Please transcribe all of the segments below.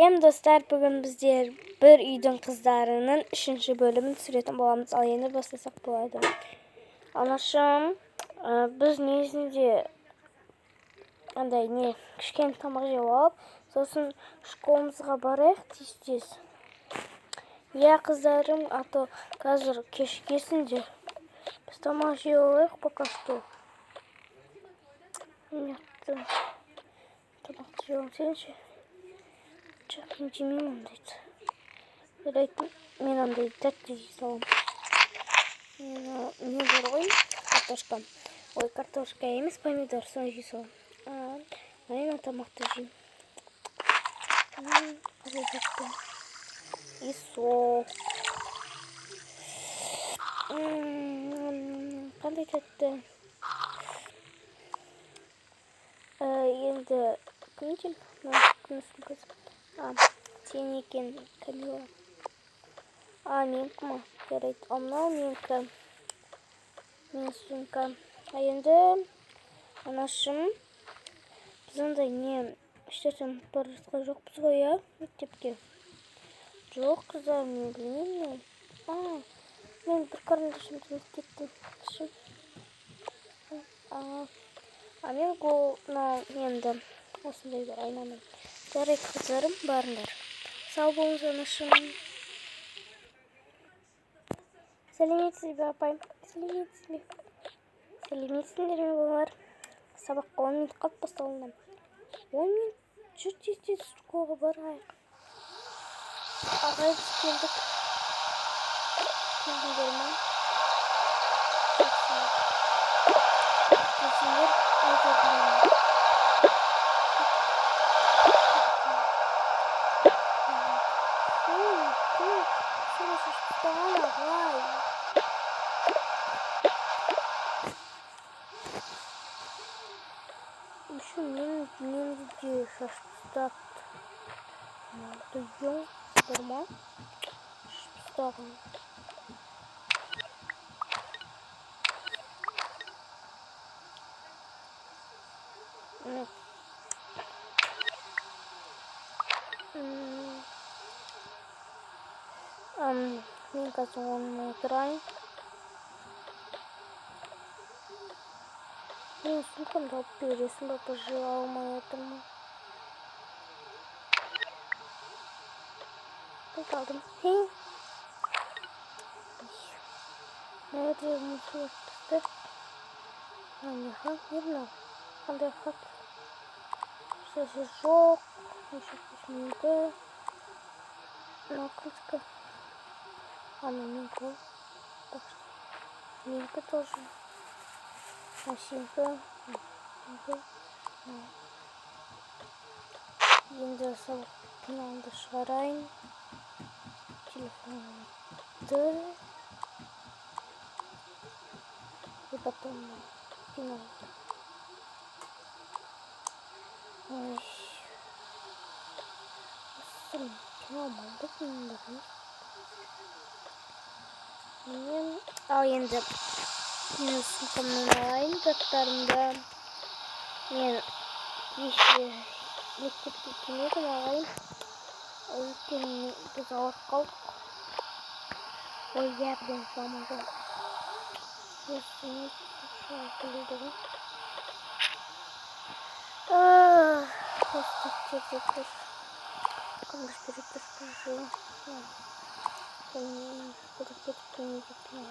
Dostlar, bugün bizler bir үйдің қыздарының 3-ші bölümін түсіретін боламыз. Ал енді бастасақ болады. Анашым, біз негізінде кішкене тамақ жеп алып, сосын школымызға барайық тез-тез. Иә, қыздарым, ато қазір кешкесіңдер. Біз тамақ жеп алайық пока что. Тамақты жеп алсаңшы. Мен жемеймін ондайды. Мен ондайды тәтті жей салам. Не бар ғой? Картошка. Ой, картошка емес, помидор. Соны жей салам. Мен тамақты жеймін. Қандай тәтті. И сол. Қандай тәтті. Енді кім екен? Кімісін көзіп. Сен екен, Камила. Менікі ма? Жарайды. Мынау менікі. Мен сумка. Енді анашым, біз андай не іштесем барысқа жоқпыз ғой, иә? Мектепке. Жоқ, қыздар, мен білмеймін. Мен бір карандашымды ұмытып кеттім. Мен енді осындай бір айнамен. Жарайды, қыздарым, барыңдар. Сау болыңыз, анашым. Сәлеметсіз бе, апай? Сәлеметсіз бе? Сәлеметсіздер ме, балалар? Сабаққа 10 минут қалып басталынды. 10 минут? Жүр тез-тез школға барайық. Ағай, біз келдік. Келдіңдер ме? Келсіңдер, айтып Мен де шаштап дүйім дұрма шаштағын. Мен қазір оны отырайын. Мен сумкамды алып бересің бе, пожы алмай отырмын. Тут алдым. Nerede mutlu tuttu? Ne mı? Қандай хат? Сөзі жоқ. Еще письменді. Накрытка. Менікі. Менікі тоже. Машинка. Енді пеналды шығарайын. Телефонды. И потом пеналды. Ой. Пенал малды пеналды. Ал енді мен сумкамнан алайын заттарымды. Мен кеше мектепке келмедім ағайын. Өйткені біз ауырып қалдық. Ой, иә, білем салма жоқ. Есіне шағылды ғой. Поступтерде тұр. Қандыш беріп тұр пожы. Куда кетіп не кеткен.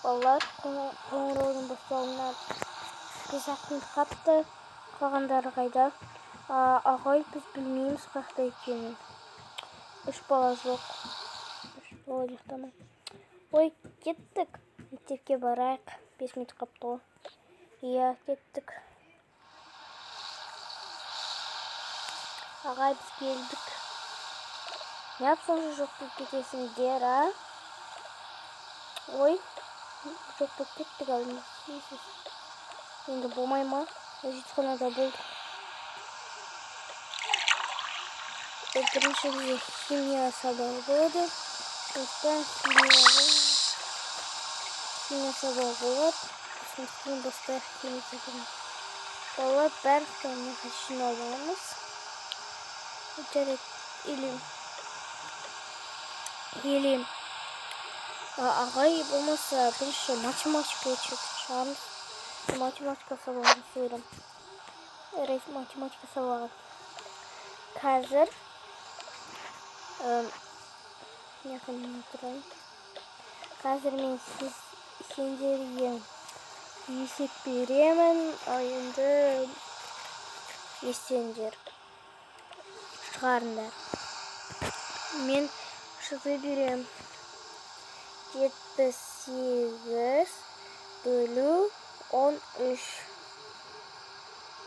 Балалар, қоңыраудың басталуына 5 минут қатты. Қалғандары қайда? Ағай, біз білмейміз қақта екенін. 3 бала жоқ. 3 бала жақтамай. Ой, кеттік. Мектепке барайық. 5 минут қапты ғой. Иә, кеттік. Ағай, біз келдік. Не сонша жоқ болып кетесіңдер, а? Ой, жоқ болып кеттік алдымыз. Енді болмай ма? Жетіқанада болдық. Бірінші бізде химия сабағы болады. Сондықтан химияға Химия сабағы болады. Сосын басқа химия сабағы. Балалар бәрін жинап аламыз. Жарайды, или ағай болмаса бірінші математика шығамыз. Математика сабағын сөйлем. Математика сабағы. Қазір қазір мен сендерге есеп беремін, енді естеңдер, шығарыңдар. Мен шығы берем. 78 бөлу 13.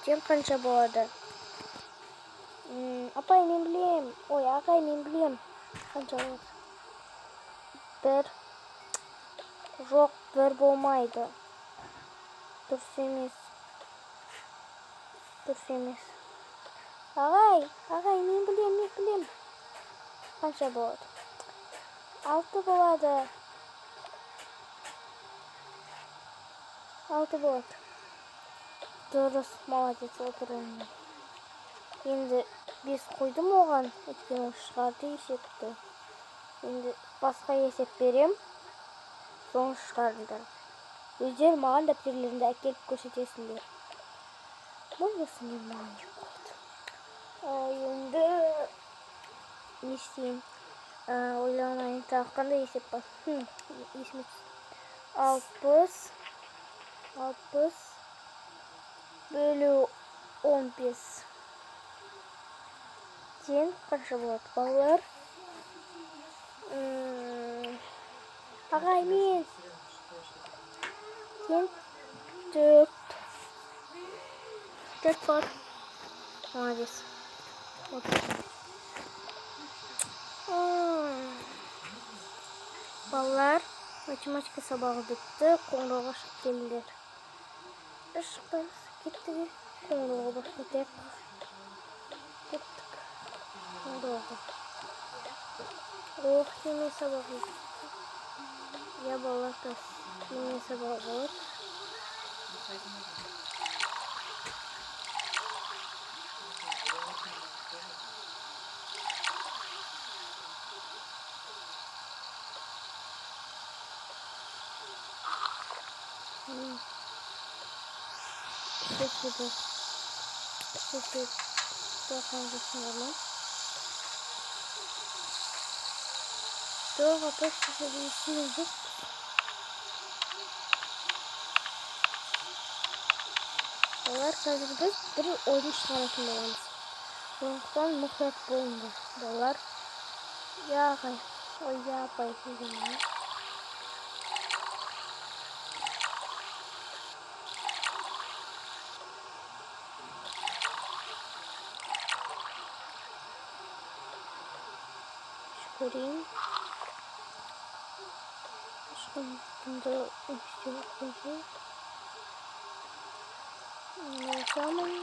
Тең қанша болады? Апай, мен білем. Ой, ағай, мен білем. Қанша болады? Бір. Жоқ, бір болмайды. Дұрыс емес. Ағай, мен білем. Қанша болады? 6 болады. 6 болады. Дұрыс, молодец, отыруыңда. Енді 5 қойдым оған, өйткені шығарды есепті. Енді басқа есеп берем, соны шығарыңдар. Өздері маған дәптерлерінде әкеліп көрсетесіңдер. Болмаса мен маған не қойды. Енді не істеймін? Ойланайын, тағы қандай есеп бар? Есіме түсті. 60 бөлу 15. Тең қанша болады, балалар? Ағай, мен. Тең 4. 4 бар. Молодец. Балалар, математика сабағы бітті, қоңырауға шығып келділер. Шықпаймыз, кеттік, қоңырауға бастатайық. Кеттік, қоңырауға. Химия сабағы. Я балалар, химия сабағы болады. Сесіп тоқаңдысын ғалам. Тоға пөштісі дейсінің жоқ. Олар қазір біз бір ойын шығаратын боламыз. Сондықтан мұқият болыңдар. Балалар, я ағай, ой, я апай дегенмен. Көрейін. Ешқында өкістен қойшы. Осамын.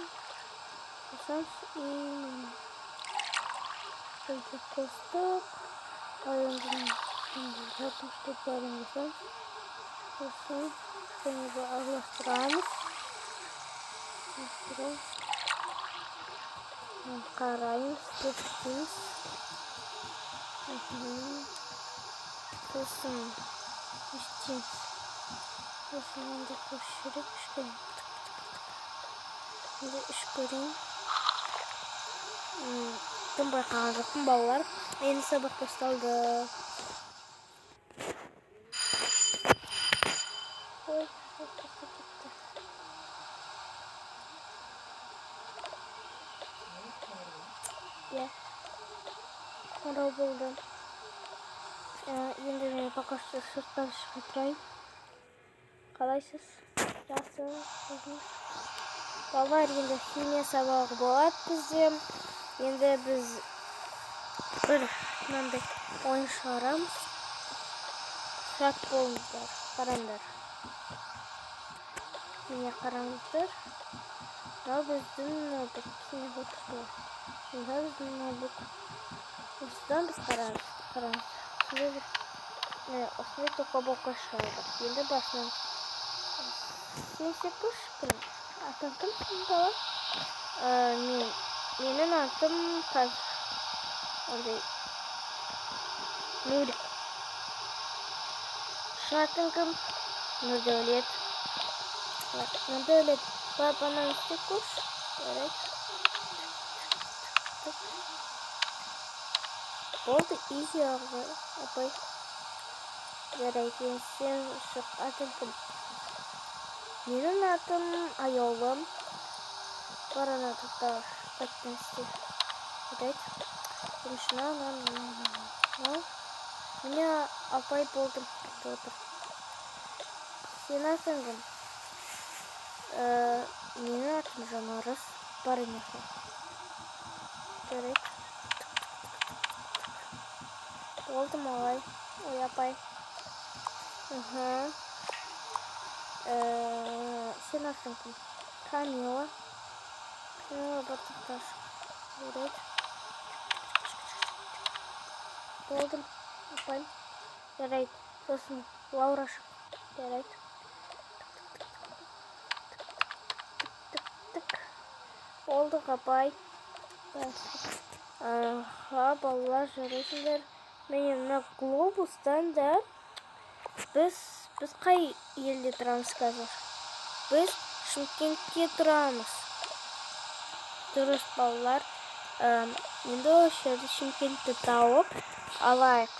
Қойды қостық. Айындың жарым штеп бәрін жасам. Сосын көңілді араластырамыз. Қараймыз, көпсіз. Сосын үштен сосын енді көшіріп үшкен енді үш көрейін. Тым байқаған жоқпын, балалар. Енді сабақ басталды. Ой, қоқысы кетті. Я қоңырау болды. Енді мен пока что сырттан шығып тұрайын. Қалайсыз? Жақсы. Балалар, енді химия сабағы болады бізде. Енді біз бір мынандай ойын шығарамыз. Шат болыңыздар, қараңдар. Міне қараңыздар. Мынау біздің ноутбук. Химия отырды. Мынау біздің ноутбук. Осыдан біз қараңыз. осындай тоққа шығады. Енді басынан. Сен секуш кім? Атың кім бала? Менің атым ондай Нурик. Шын кім? Нұрдәулет. Нұрдәулет, бабанан секуш. Жарайды. Болды, изи алғы, апай. Жарайды, сен шық, атың кім? Менің атым Айолым. Барана тұқта қайттан істер. Жарайды. Міне апай болдым. Сен атың кім? Менің атым Жанарыс. Барынеха. Жарайды. Болдым алай. Ой, апай. Сен атың кім? Камила. Камила бартықташ. Жарайды. Болдым, апай. Жарайды. Сосын Лаура шық. Жарайды. Болдық, апай. Балалар жарайсыңдар. Мені мына глобустан да біз қай елде тұрамыз қазір? Біз Шымкентте тұрамыз. Дұрыс, балалар. Енді осы Шымкентті тауып алайық.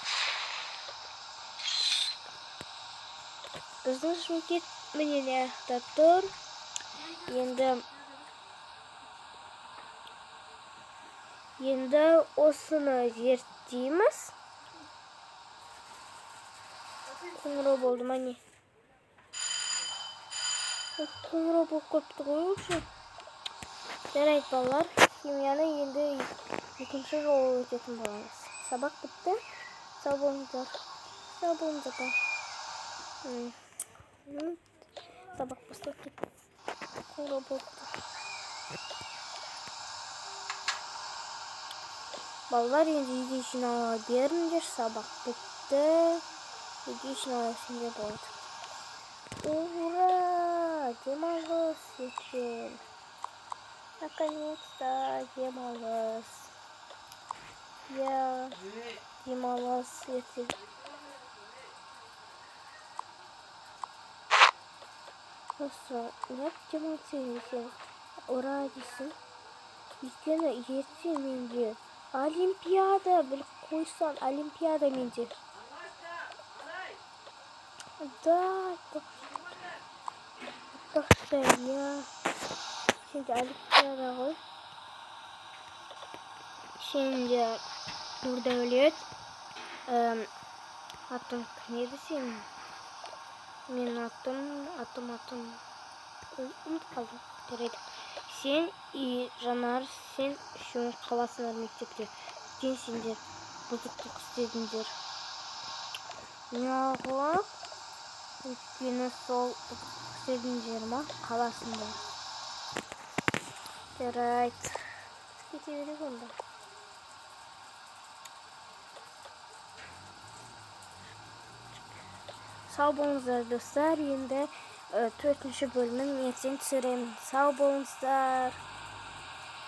Біздің Шымкент міне жақта тұр. Енді осыны зерттейміз. Қоңырау болды ма не? Қоңырау болып көпті ғой өші. Жарайды, балалар. Химияны енді екінші жолы өтетін боламыз. Сабақ бітті. Сау болыңыздар. Сау болыңыздар. Сабақ бастап кетті. Қоңырау болыпты. Балалар енді үйге жинала беріңдер. Сабақ бітті. Үйге жиналасыңдар болады. Ура! Демалыс ертең. Наконец-то демалыс. Я демалыс ертең. Осы, не демалыс ертең? Ура дейсің. Өйткені ертең менде Олимпиада, біліп қойсан, Олимпиада менде. Да, так что я şimdi Олимпиада ғой. Şimdi Нұрдәулет. Атың не десең? Мен атым. Ұмытып қалдым. Жарайды. Сен и Жанар, сен үшеуің қаласыңдар мектепте. Өйткені сендер бұзықтық істедіңдер. Неғып? Өйткені сол істедіңдер ма? Қаласыңдар. Жарайды. Кете берек онда. Сау болыңыздар, достар. Енді 4-ші бөлімін ертең түсіремін. Сау болыңыздар.